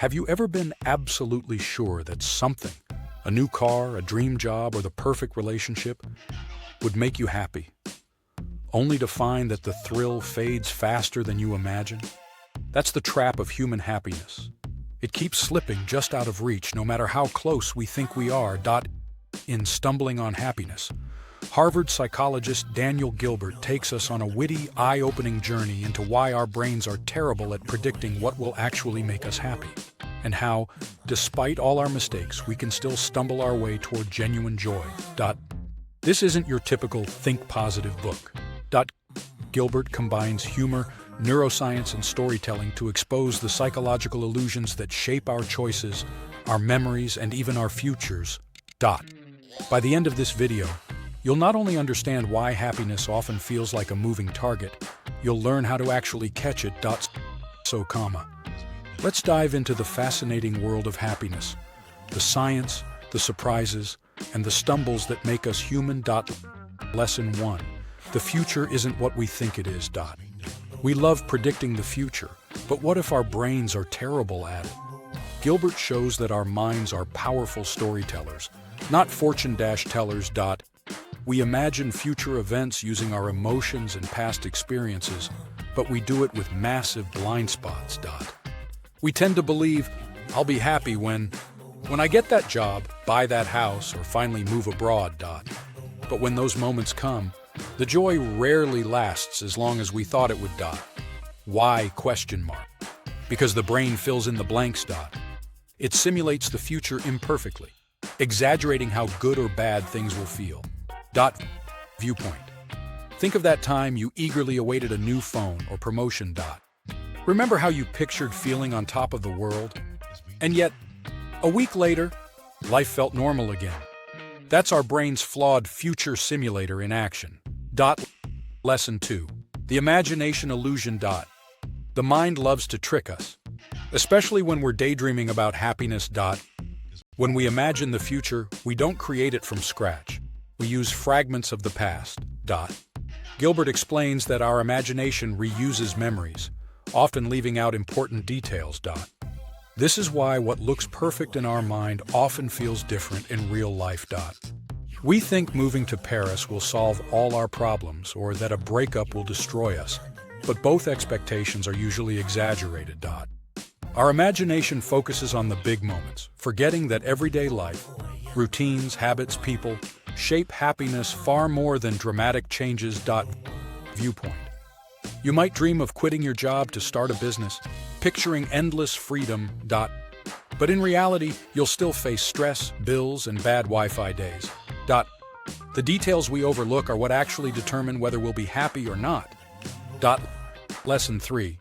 Have you ever been absolutely sure that something, a new car, a dream job, or the perfect relationship, would make you happy, only to find that the thrill fades faster than you imagine? That's the trap of human happiness. It keeps slipping just out of reach no matter how close we think we are. In Stumbling on Happiness, Harvard psychologist Daniel Gilbert takes us on a witty, eye-opening journey into why our brains are terrible at predicting what will actually make us happy, and how, despite all our mistakes, we can still stumble our way toward genuine joy. This isn't your typical think positive book. Gilbert combines humor, neuroscience, and storytelling to expose the psychological illusions that shape our choices, our memories, and even our futures. By the end of this video, you'll not only understand why happiness often feels like a moving target, you'll learn how to actually catch it. Let's dive into the fascinating world of happiness, the science, the surprises, and the stumbles that make us human. Lesson 1. The future isn't what we think it is. We love predicting the future, but what if our brains are terrible at it? Gilbert shows that our minds are powerful storytellers, not fortune-tellers. We imagine future events using our emotions and past experiences, but we do it with massive blind spots. We tend to believe, I'll be happy when I get that job, buy that house, or finally move abroad. But when those moments come, the joy rarely lasts as long as we thought it would. Why? Because the brain fills in the blanks. It simulates the future imperfectly, exaggerating how good or bad things will feel. Viewpoint. Think of that time you eagerly awaited a new phone or promotion. Remember how you pictured feeling on top of the world? And yet, a week later, life felt normal again. That's our brain's flawed future simulator in action. Lesson 2. The imagination illusion. The mind loves to trick us, especially when we're daydreaming about happiness. When we imagine the future, we don't create it from scratch. We use fragments of the past. Gilbert explains that our imagination reuses memories, often leaving out important details. This is why what looks perfect in our mind often feels different in real life. We think moving to Paris will solve all our problems or that a breakup will destroy us, but both expectations are usually exaggerated. Our imagination focuses on the big moments, forgetting that everyday life, routines, habits, people, shape happiness far more than dramatic changes. Viewpoint. You might dream of quitting your job to start a business, picturing endless freedom. But in reality, you'll still face stress, bills, and bad Wi-Fi days. The details we overlook are what actually determine whether we'll be happy or not. Lesson 3.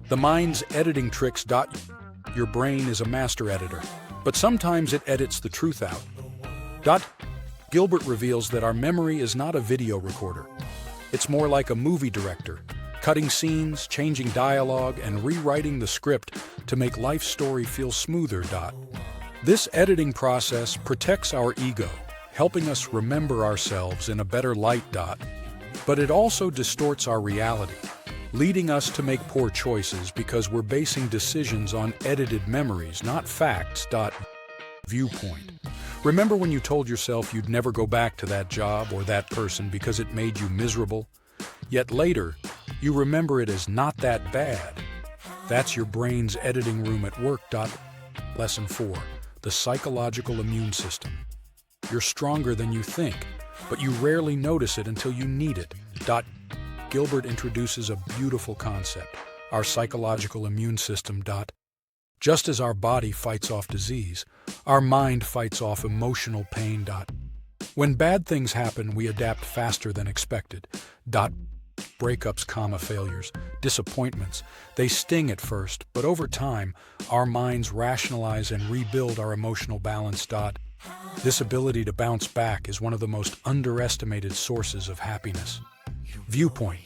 The mind's editing tricks. Your brain is a master editor, but sometimes it edits the truth out. Gilbert reveals that our memory is not a video recorder. It's more like a movie director, cutting scenes, changing dialogue, and rewriting the script to make life's story feel smoother. This editing process protects our ego, helping us remember ourselves in a better light. But it also distorts our reality, leading us to make poor choices because we're basing decisions on edited memories, not facts. Viewpoint. Remember when you told yourself you'd never go back to that job or that person because it made you miserable? Yet later, you remember it as not that bad. That's your brain's editing room at work. Lesson 4. The psychological immune system. You're stronger than you think, but you rarely notice it until you need it. Gilbert introduces a beautiful concept, our psychological immune system. Just as our body fights off disease, our mind fights off emotional pain. When bad things happen, we adapt faster than expected. Breakups, failures, disappointments, they sting at first, but over time, our minds rationalize and rebuild our emotional balance. This ability to bounce back is one of the most underestimated sources of happiness. Viewpoint.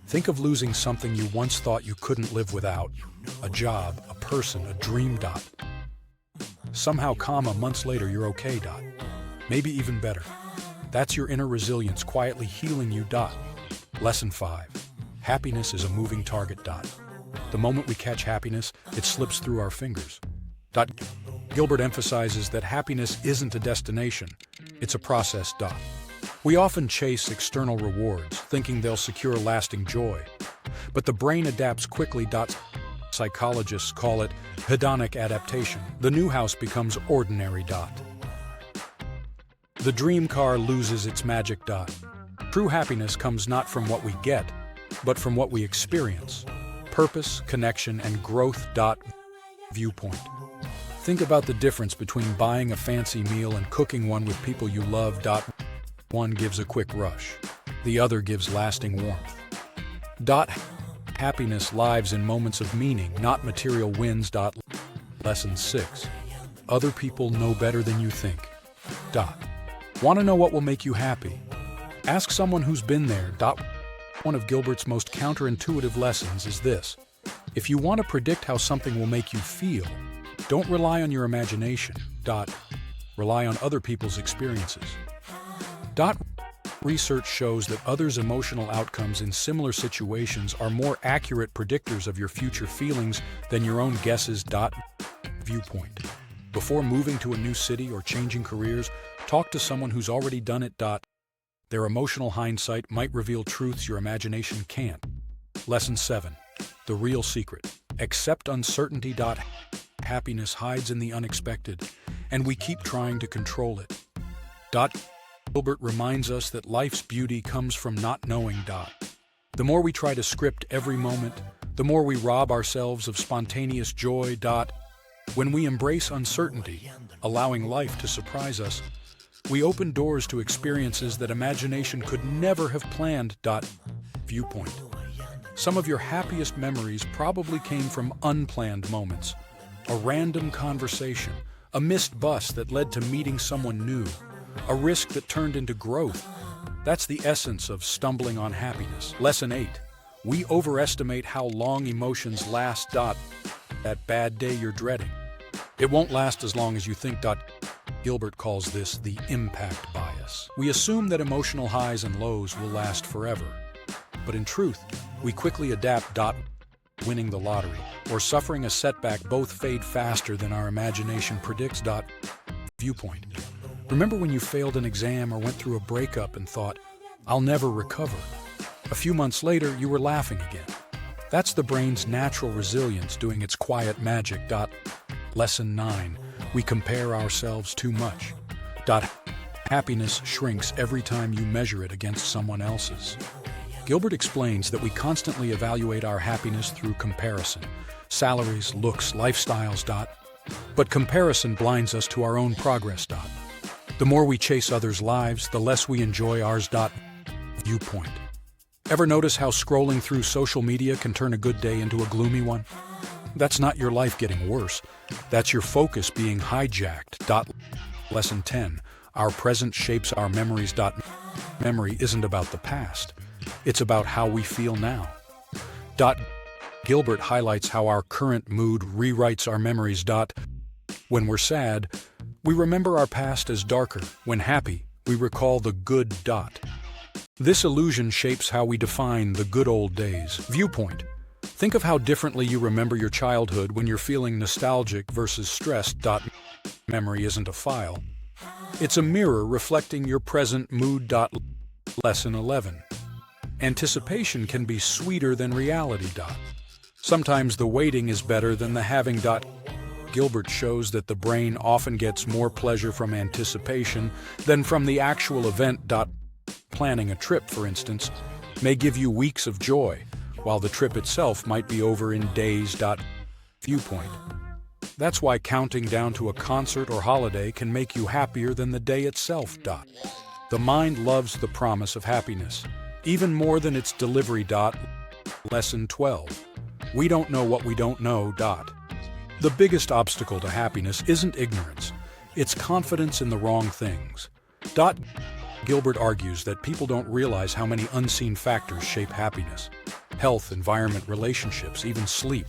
Think of losing something you once thought you couldn't live without. A job, a person, a dream. Somehow, months later, you're okay. Maybe even better. That's your inner resilience quietly healing you. Lesson 5. Happiness is a moving target. The moment we catch happiness, it slips through our fingers. Gilbert emphasizes that happiness isn't a destination, it's a process. We often chase external rewards, thinking they'll secure lasting joy. But the brain adapts quickly. Psychologists call it hedonic adaptation. The new house becomes ordinary. The dream car loses its magic. True happiness comes not from what we get, but from what we experience. Purpose, connection, and growth. Viewpoint. Think about the difference between buying a fancy meal and cooking one with people you love. One gives a quick rush. The other gives lasting warmth. Happiness lives in moments of meaning, not material wins. Lesson 6. Other people know better than you think. Want to know what will make you happy? Ask someone who's been there. One of Gilbert's most counterintuitive lessons is this. If you want to predict how something will make you feel, don't rely on your imagination. Rely on other people's experiences. Research shows that others' emotional outcomes in similar situations are more accurate predictors of your future feelings than your own guesses. Viewpoint. Before moving to a new city or changing careers, talk to someone who's already done it. Their emotional hindsight might reveal truths your imagination can't. Lesson 7. The real secret. Accept uncertainty. Happiness hides in the unexpected, and we keep trying to control it. Gilbert reminds us that life's beauty comes from not knowing. The more we try to script every moment, the more we rob ourselves of spontaneous joy. When we embrace uncertainty, allowing life to surprise us, we open doors to experiences that imagination could never have planned. Viewpoint. Some of your happiest memories probably came from unplanned moments. A random conversation, a missed bus that led to meeting someone new, a risk that turned into growth. That's the essence of stumbling on happiness. Lesson 8. We overestimate how long emotions last. That bad day you're dreading. It won't last as long as you think. Gilbert calls this the impact bias. We assume that emotional highs and lows will last forever. But in truth, we quickly adapt. Winning the lottery or suffering a setback both fade faster than our imagination predicts. Viewpoint. Remember when you failed an exam or went through a breakup and thought, I'll never recover? A few months later, you were laughing again. That's the brain's natural resilience doing its quiet magic. Lesson 9. We compare ourselves too much. Happiness shrinks every time you measure it against someone else's. Gilbert explains that we constantly evaluate our happiness through comparison. Salaries, looks, lifestyles. But comparison blinds us to our own progress. The more we chase others' lives, the less we enjoy ours. Viewpoint. Ever notice how scrolling through social media can turn a good day into a gloomy one? That's not your life getting worse. That's your focus being hijacked. Lesson 10. Our present shapes our memories. Memory isn't about the past. It's about how we feel now. Gilbert highlights how our current mood rewrites our memories. When we're sad, we remember our past as darker. When happy, we recall the good. This illusion shapes how we define the good old days. Viewpoint. Think of how differently you remember your childhood when you're feeling nostalgic versus stressed. Memory isn't a file. It's a mirror reflecting your present mood. Lesson 11. Anticipation can be sweeter than reality. Sometimes the waiting is better than the having. Gilbert shows that the brain often gets more pleasure from anticipation than from the actual event. Planning a trip, for instance, may give you weeks of joy, while the trip itself might be over in days. Viewpoint. That's why counting down to a concert or holiday can make you happier than the day itself. The mind loves the promise of happiness, even more than its delivery. Lesson 12. We don't know what we don't know. The biggest obstacle to happiness isn't ignorance, it's confidence in the wrong things. Gilbert argues that people don't realize how many unseen factors shape happiness. Health, environment, relationships, even sleep.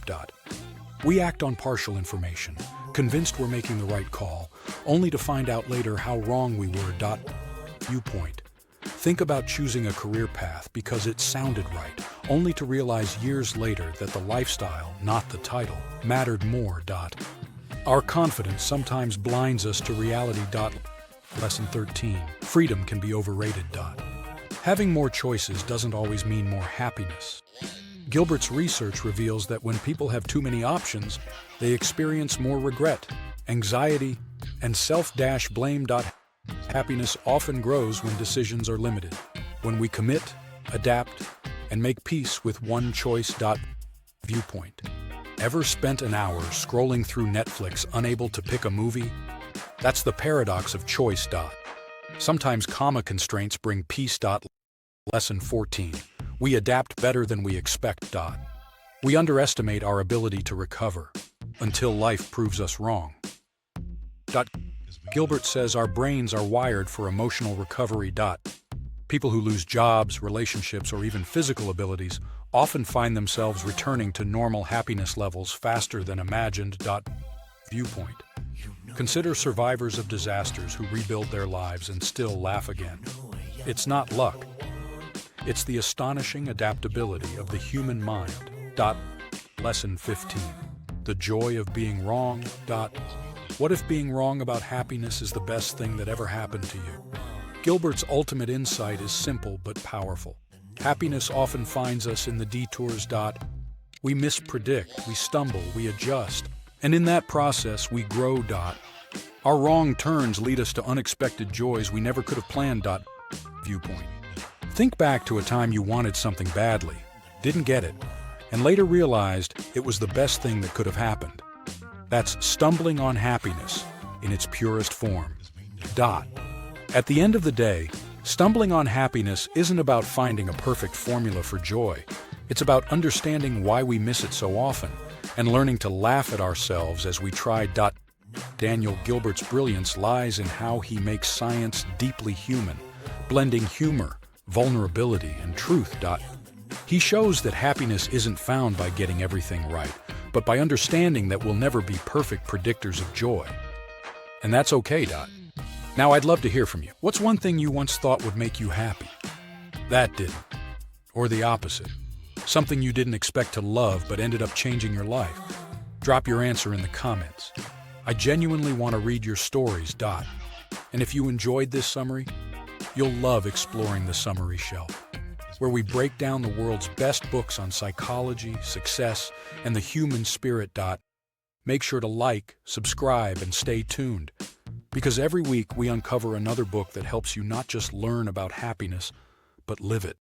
We act on partial information, convinced we're making the right call, only to find out later how wrong we were. Viewpoint. Think about choosing a career path because it sounded right, only to realize years later that the lifestyle, not the title, mattered more. Our confidence sometimes blinds us to reality. Lesson 13. Freedom can be overrated. Having more choices doesn't always mean more happiness. Gilbert's research reveals that when people have too many options, they experience more regret, anxiety, and self-blame. Happiness often grows when decisions are limited. When we commit, adapt, and make peace with one choice. Viewpoint. Ever spent an hour scrolling through Netflix unable to pick a movie? That's the paradox of choice. Sometimes comma constraints bring peace. Lesson 14. We adapt better than we expect. We underestimate our ability to recover until life proves us wrong. Gilbert says our brains are wired for emotional recovery. People who lose jobs, relationships, or even physical abilities often find themselves returning to normal happiness levels faster than imagined. Viewpoint. Consider survivors of disasters who rebuild their lives and still laugh again. It's not luck. It's the astonishing adaptability of the human mind. Lesson 15. The joy of being wrong. What if being wrong about happiness is the best thing that ever happened to you? Gilbert's ultimate insight is simple but powerful. Happiness often finds us in the detours. We mispredict, we stumble, we adjust, and in that process we grow. Our wrong turns lead us to unexpected joys we never could have planned. Viewpoint. Think back to a time you wanted something badly, didn't get it, and later realized it was the best thing that could have happened. That's stumbling on happiness in its purest form. At the end of the day, stumbling on happiness isn't about finding a perfect formula for joy. It's about understanding why we miss it so often and learning to laugh at ourselves as we try. Daniel Gilbert's brilliance lies in how he makes science deeply human, blending humor, vulnerability, and truth. He shows that happiness isn't found by getting everything right, but by understanding that we'll never be perfect predictors of joy. And that's okay. Now I'd love to hear from you. What's one thing you once thought would make you happy? That didn't. Or the opposite. Something you didn't expect to love but ended up changing your life. Drop your answer in the comments. I genuinely want to read your stories. And if you enjoyed this summary, you'll love exploring the summary shelf, where we break down the world's best books on psychology, success, and the human spirit. Make sure to like, subscribe, and stay tuned, because every week we uncover another book that helps you not just learn about happiness, but live it.